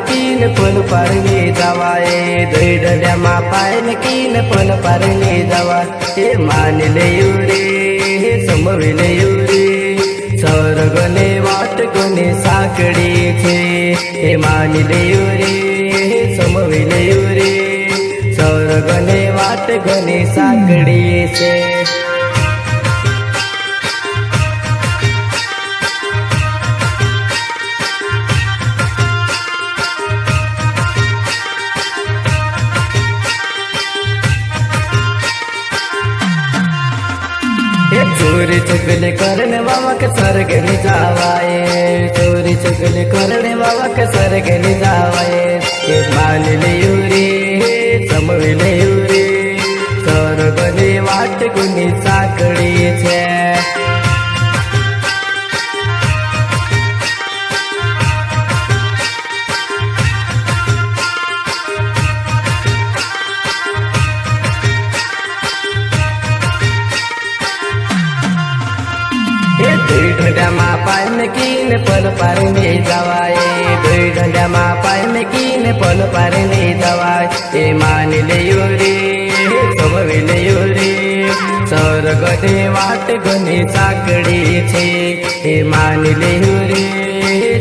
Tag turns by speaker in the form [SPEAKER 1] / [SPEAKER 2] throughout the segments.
[SPEAKER 1] कीन पल पारने जावाए धैर्यमा पायन कीन पल पारने जावा हे मान ले समवी ले स्वर्गने वाट कोने साकड़ी छे हे मान ले समवी ले स्वर्गने वाट कोने साकड़ी छे। चोरी चुगली करने बाबा के स्वर्ग नहीं जावाए चोरी चुगली करने बाबा के स्वर्ग नहीं जावाए ये मान ले समवी ले स्वर्ग ने वाट गुनी साकड़ी छे। ढंड्यामा पायन कीन पल पारने जावाए ढंड्यामा पायन कीन पल पारने जावाए हे मान ले समवी ले स्वर्गने वाट घनी साकड़ी छे हे मान ले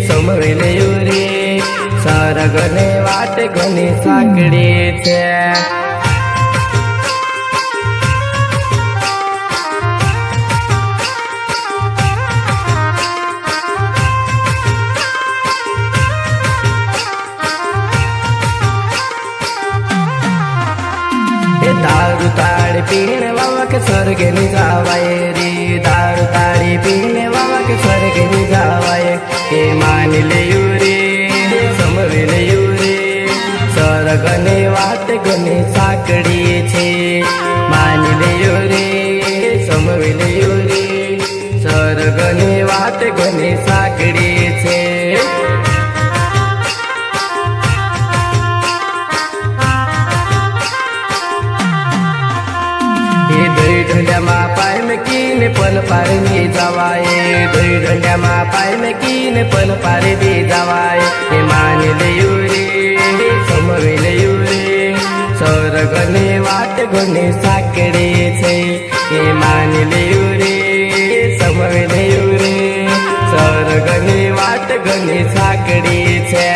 [SPEAKER 1] समवी ले स्वर्गने वाट घनी साकड़ी छे। दारू ताड़ी पीने बाबा के स्वर्ग नहीं जावाए रे दारू ताड़ी पीने बाबा के स्वर्ग नहीं जावाए हे मान ले समवी ले स्वर्ग ने वाट घनी साकड़ी छे मान ले समवी ले स्वर्ग ने वाट घनी साकड़ी छे। ढंड्यामा पायन कीन पल पारने जावाए ढंड्यामा पायन कीन पल पारने जावाए हे मान ले समवी ले स्वर्गने वाट घनी साकड़ी छे हे मान ले समवी ले स्वर्गने वाट घनी साकड़ी छे।